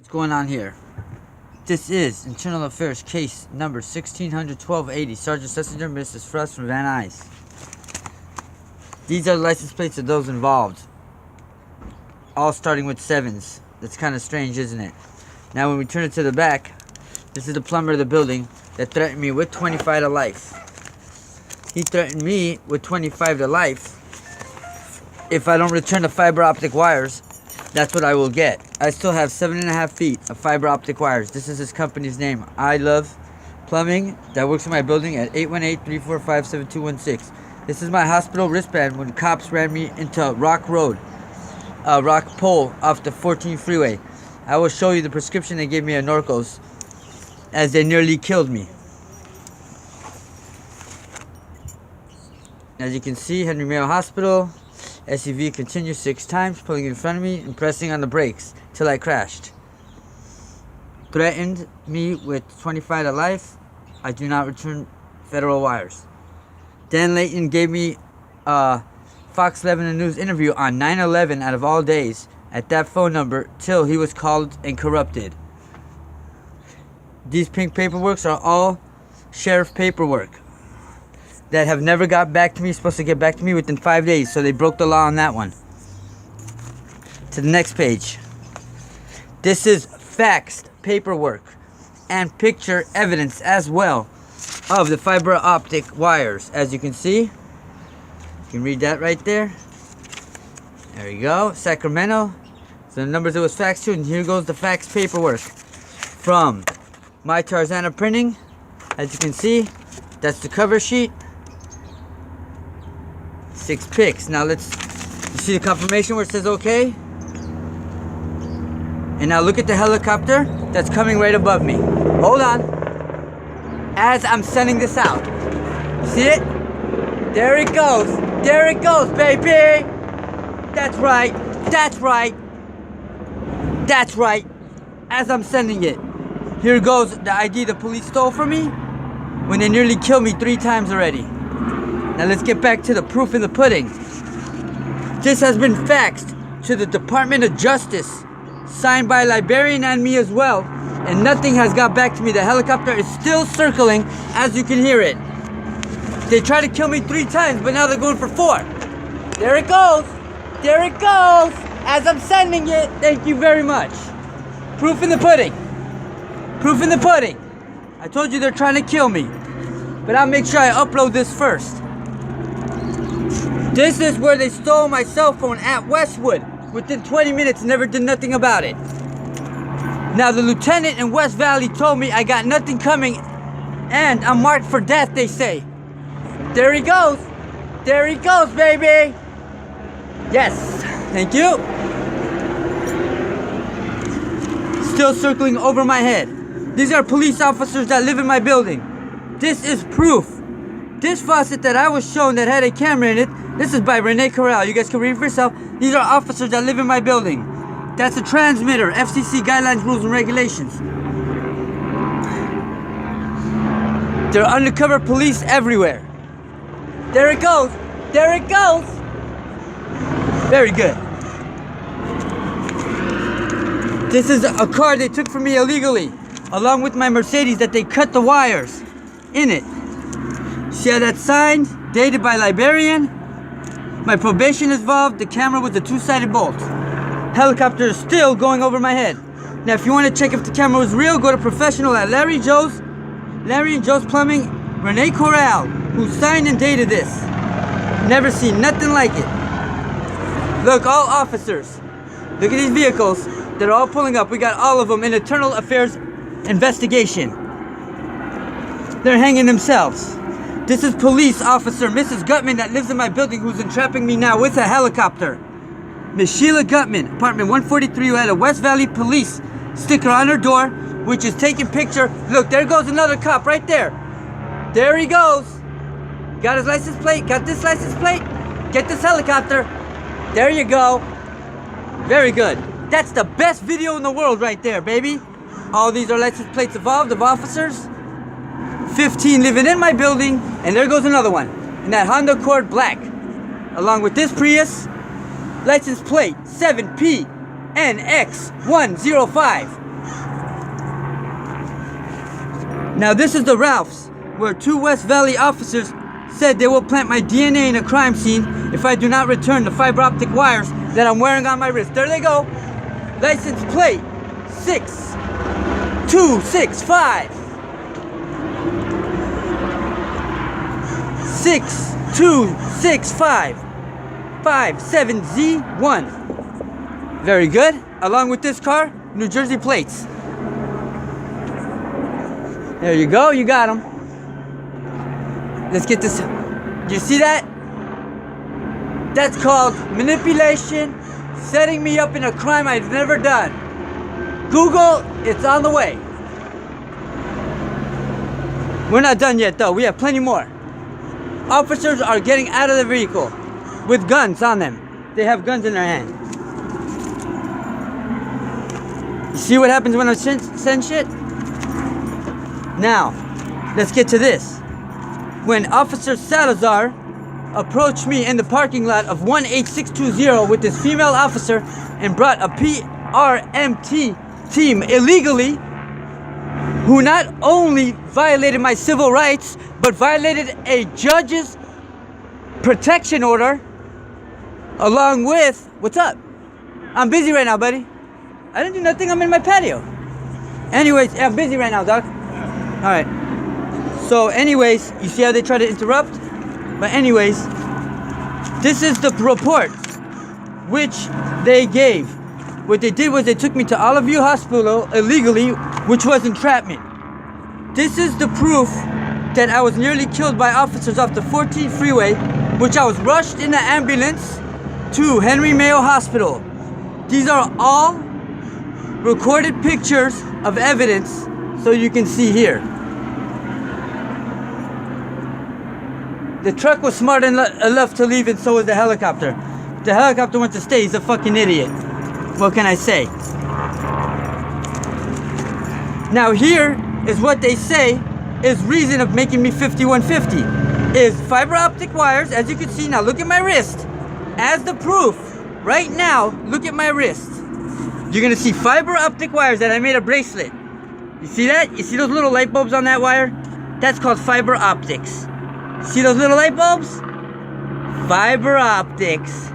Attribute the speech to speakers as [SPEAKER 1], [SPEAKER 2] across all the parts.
[SPEAKER 1] What's going on here? This is Internal Affairs case number 161280. Sergeant Schlesinger, Mrs. Frost from Van Nuys. These are the license plates of those involved. All starting with 7s. That's kind of strange, isn't it? Now when we turn it to the back, this is the plumber of the building that threatened me with 25 to life. He threatened me with 25 to life if I don't return the fiber optic wires. That's what I will get. I still have 7.5 feet of fiber optic wires. This is his company's name. I Love Plumbing, that works in my building at 818-345-7216. This is my hospital wristband when cops ran me into Rock Road, Rock Pole off the 14 freeway. I will show you the prescription they gave me at Norcos as they nearly killed me. As you can see, Henry Mayo Hospital. SUV continues 6 times, pulling in front of me and pressing on the brakes till I crashed. Threatened me with 25 to life. I do not return federal wires. Dan Layton gave me a Fox 11 News interview on 9/11 out of all days at that phone number till he was called and corrupted. These pink paperworks are all sheriff paperwork that have never got back to me, supposed to get back to me within 5 days, so they broke the law on that one. To the next page. This is faxed paperwork and picture evidence as well of the fiber optic wires. As you can see, you can read that right there. There you go, Sacramento. So the numbers it was faxed to, and here goes the fax paperwork from My Tarzana Printing. As you can see, that's the cover sheet. 6 pics. Now you see the confirmation where it says okay? And now look at the helicopter that's coming right above me. Hold on. As I'm sending this out. See it? There it goes. There it goes, baby. That's right. That's right. That's right. As I'm sending it. Here goes the ID the police stole from me when they nearly killed me 3 times already. Now let's get back to the proof in the pudding. This has been faxed to the Department of Justice, signed by a librarian and me as well, and nothing has got back to me. The helicopter is still circling, as you can hear it. They tried to kill me 3 times, but now they're going for 4. There it goes. There it goes. As I'm sending it, thank you very much. Proof in the pudding. Proof in the pudding. I told you they're trying to kill me, but I'll make sure I upload this first. This is where they stole my cell phone at Westwood. Within 20 minutes, never did nothing about it. Now the lieutenant in West Valley told me I got nothing coming and I'm marked for death, they say. There he goes. There he goes, baby. Yes, thank you. Still circling over my head. These are police officers that live in my building. This is proof. This faucet that I was shown that had a camera in it, this is by Rene Corral. You guys can read for yourself. These are officers that live in my building. That's a transmitter, FCC guidelines, rules, and regulations. There are undercover police everywhere. There it goes. There it goes. Very good. This is a car they took from me illegally, along with my Mercedes that they cut the wires in it. See how that's signed? Dated by librarian. My probation is involved. The camera with the 2-sided bolt. Helicopter is still going over my head. Now if you want to check if the camera was real, go to professional at Larry and Joe's Plumbing, Rene Corral, who signed and dated this. Never seen nothing like it. Look, all officers. Look at these vehicles. They're all pulling up. We got all of them in Internal Affairs investigation. They're hanging themselves. This is police officer Mrs. Gutman that lives in my building who's entrapping me now with a helicopter. Miss Sheila Gutman, apartment 143, who had a West Valley police sticker on her door, which is taking picture. Look, there goes another cop right there. There he goes. Got his license plate, got this license plate. Get this helicopter. There you go. Very good. That's the best video in the world right there, baby. All these are license plates involved of officers. 15 living in my building, and there goes another one in that Honda Accord black, along with this Prius, license plate 7PNX105. Now this is the Ralphs, where 2 West Valley officers said they will plant my DNA in a crime scene if I do not return the fiber optic wires that I'm wearing on my wrist. There they go. License plate 6265. 6265 57Z1. Very good. Along with this car, New Jersey plates. There you go, you got them. Let's get this. You see that? That's called manipulation, setting me up in a crime I've never done. Google, it's on the way. We're not done yet though, we have plenty more. Officers are getting out of the vehicle with guns on them. They have guns in their hand. You see what happens when I send shit? Now, let's get to this. When Officer Salazar approached me in the parking lot of 18620 with this female officer and brought a PRMT team illegally, who not only violated my civil rights, but violated a judge's protection order, along with, what's up? I'm busy right now, buddy. I didn't do nothing, I'm in my patio. Anyways, I'm busy right now, dog. All right. So anyways, you see how they try to interrupt? But anyways, this is the report which they gave. What they did was they took me to Olive View Hospital illegally, which was entrapment. This is the proof that I was nearly killed by officers off the 14th freeway, which I was rushed in the ambulance to Henry Mayo Hospital. These are all recorded pictures of evidence, so you can see here. The truck was smart enough to leave, and so was the helicopter. The helicopter went to stay. He's a fucking idiot. What can I say? Now here is what they say is reason of making me 5150. Is fiber optic wires, as you can see now. Look at my wrist. As the proof, right now, look at my wrist. You're gonna see fiber optic wires that I made a bracelet. You see that? You see those little light bulbs on that wire? That's called fiber optics. See those little light bulbs? Fiber optics.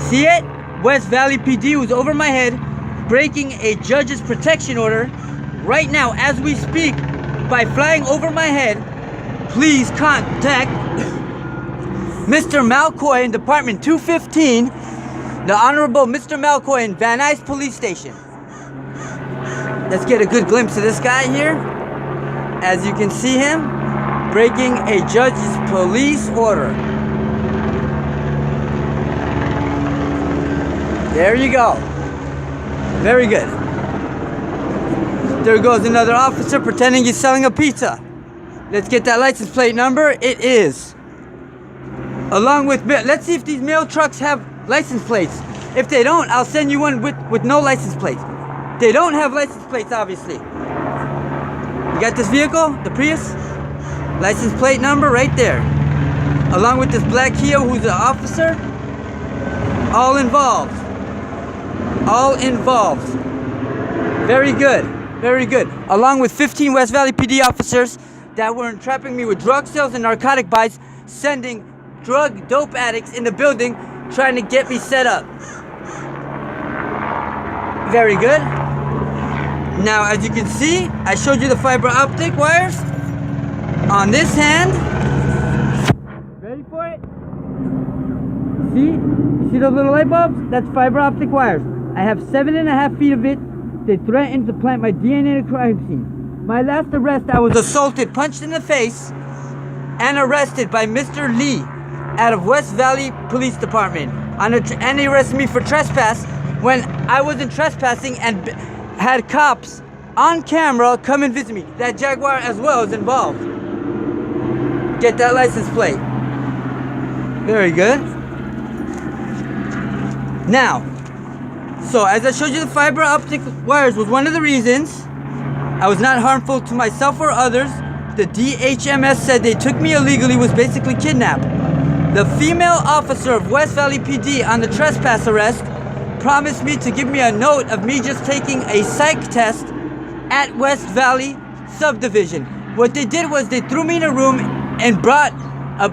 [SPEAKER 1] See it? West Valley PD was over my head, breaking a judge's protection order right now as we speak by flying over my head. Please contact Mr. Malcoy in Department 215, the Honorable Mr. Malcoy in Van Nuys Police Station. Let's get a good glimpse of this guy here. As you can see him, breaking a judge's police order. There you go. Very good. There goes another officer pretending he's selling a pizza. Let's get that license plate number. It is. Along with, let's see if these mail trucks have license plates. If they don't, I'll send you one with no license plates. They don't have license plates, obviously. You got this vehicle, the Prius? License plate number right there. Along with this black Kia who's an officer. All involved. All involved. Very good. Very good. Along with 15 West Valley PD officers that were entrapping me with drug sales and narcotic buys, sending dope addicts in the building, trying to get me set up. Very good. Now, as you can see, I showed you the fiber optic wires. On this hand, ready for it? See those little light bulbs? That's fiber optic wires. I have 7.5 feet of it. They threatened to plant my DNA in a crime scene. My last arrest, I was assaulted, punched in the face, and arrested by Mr. Lee out of West Valley Police Department. And he arrested me for trespass when I wasn't trespassing and had cops on camera come and visit me. That Jaguar as well is involved. Get that license plate. Very good. Now, so as I showed you, the fiber optic wires was one of the reasons I was not harmful to myself or others. The DHMS said they took me illegally, was basically kidnapped. The female officer of West Valley PD on the trespass arrest promised me to give me a note of me just taking a psych test at West Valley subdivision. What they did was they threw me in a room and brought a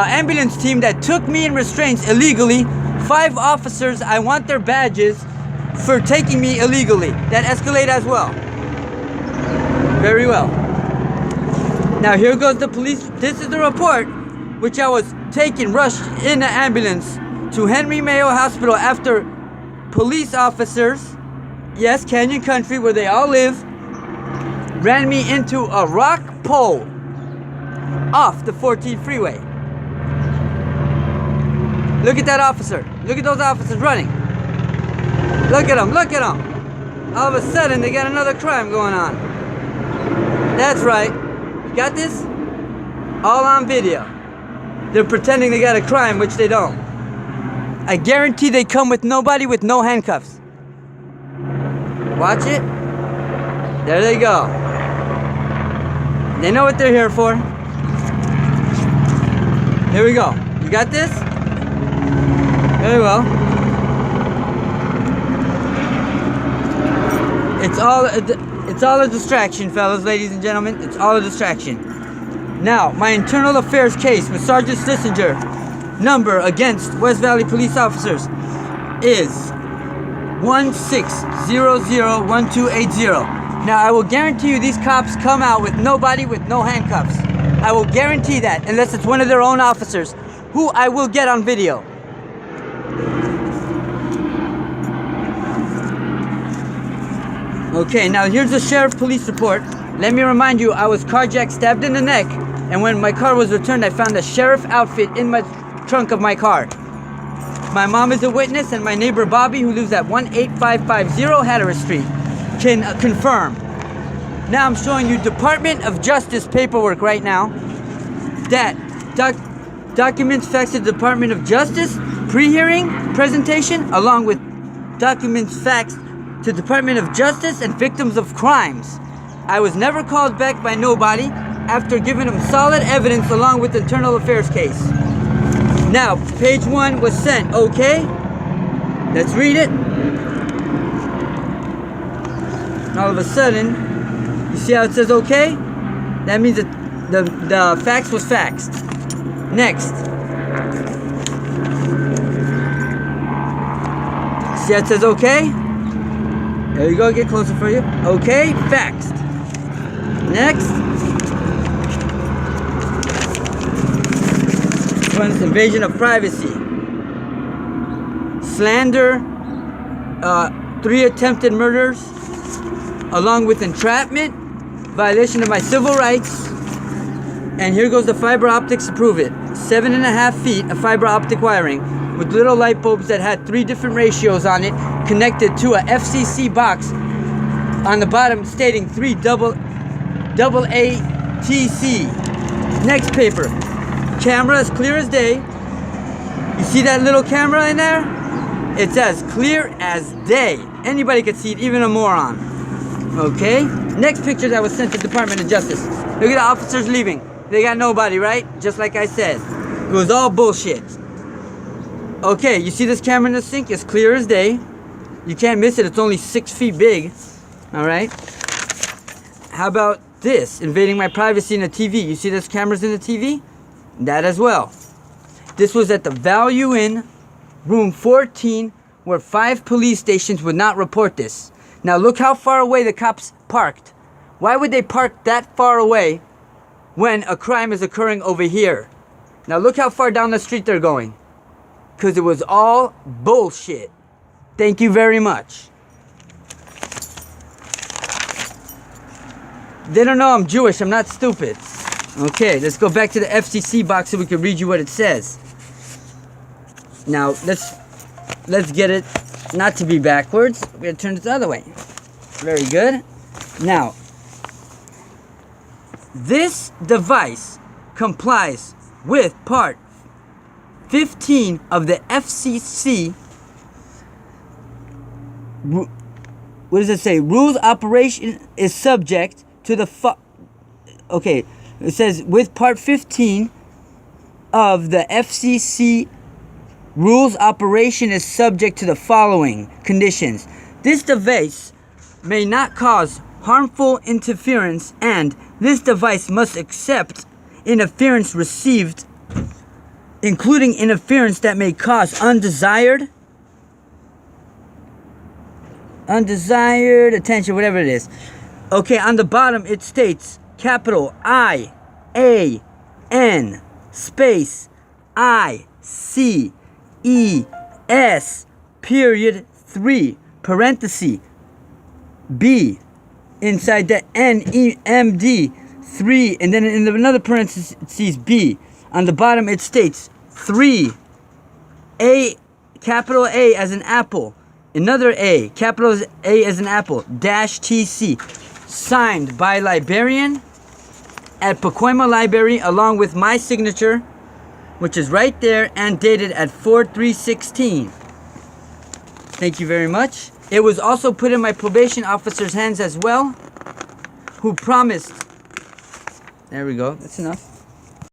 [SPEAKER 1] ambulance team that took me in restraints illegally. 5 officers, I want their badges for taking me illegally. That escalated as well. Very well. Now here goes the police. This is the report, which I was taken, rushed in an ambulance to Henry Mayo Hospital after police officers, yes, Canyon Country, where they all live, ran me into a rock pole off the 14 freeway. Look at that officer. Look at those officers running. Look at them. Look at them. All of a sudden, they got another crime going on. That's right. You got this? All on video. They're pretending they got a crime, which they don't. I guarantee they come with nobody with no handcuffs. Watch it. There they go. They know what they're here for. Here we go. You got this? Very well. It's all a distraction, fellas, ladies and gentlemen. It's all a distraction. Now, my internal affairs case with Sergeant Stissinger, number against West Valley police officers, is 16001280. Now, I will guarantee you these cops come out with nobody with no handcuffs. I will guarantee that, unless it's one of their own officers, who I will get on video. Okay, now here's the sheriff police report. Let me remind you, I was carjacked, stabbed in the neck, and when my car was returned, I found a sheriff outfit in my trunk of my car. My mom is a witness, and my neighbor Bobby, who lives at 18550 Hatteras Street, can confirm. Now I'm showing you Department of Justice paperwork right now. That documents faxed to the Department of Justice pre-hearing presentation, along with documents faxed to Department of Justice and victims of crimes. I was never called back by nobody after giving them solid evidence along with the internal affairs case. Now, page 1 was sent, okay? Let's read it. All of a sudden, you see how it says okay? That means that the fax was faxed. Next. See how it says okay? There you go, get closer for you. Okay, faxed. Next. This one's invasion of privacy. Slander, 3 attempted murders, along with entrapment, violation of my civil rights, and here goes the fiber optics to prove it. 7.5 feet of fiber optic wiring with little light bulbs that had 3 different ratios on it, connected to a FCC box on the bottom stating 3 double ATC. Next paper. Camera as clear as day. You see that little camera in there? It's as clear as day. Anybody could see it, even a moron. Okay? Next picture that was sent to Department of Justice. Look at the officers leaving. They got nobody, right? Just like I said. It was all bullshit. Okay, you see this camera in the sink? It's clear as day. You can't miss it. It's only 6 feet big. Alright? How about this? Invading my privacy in the TV. You see those cameras in the TV? That as well. This was at the Value Inn, room 14, where 5 police stations would not report this. Now look how far away the cops parked. Why would they park that far away when a crime is occurring over here? Now look how far down the street they're going. Because it was all bullshit. Thank you very much. They don't know I'm Jewish. I'm not stupid. Okay, let's go back to the FCC box so we can read you what it says. Now, let's get it not to be backwards. We're going to turn it the other way. Very good. Now, this device complies with Part 15 of the FCC. What does it say? Rules operation is subject to the okay, it says with Part 15 of the FCC rules operation is subject to the following conditions. This device may not cause harmful interference, and this device must accept interference received, including interference that may cause undesired attention, whatever it is. Okay, on the bottom it states capital I-A-N space I-C-E-S period 3 parenthesis B inside the N-E-M-D 3, and then in another parenthesis B. On the bottom it states 3 A, capital A as an apple, another A, capital A as an apple, dash TC, signed by librarian at Pacoima Library, along with my signature, which is right there, and dated at 4/3/16. Thank you very much. It was also put in my probation officer's hands as well, who promised. There we go. That's enough.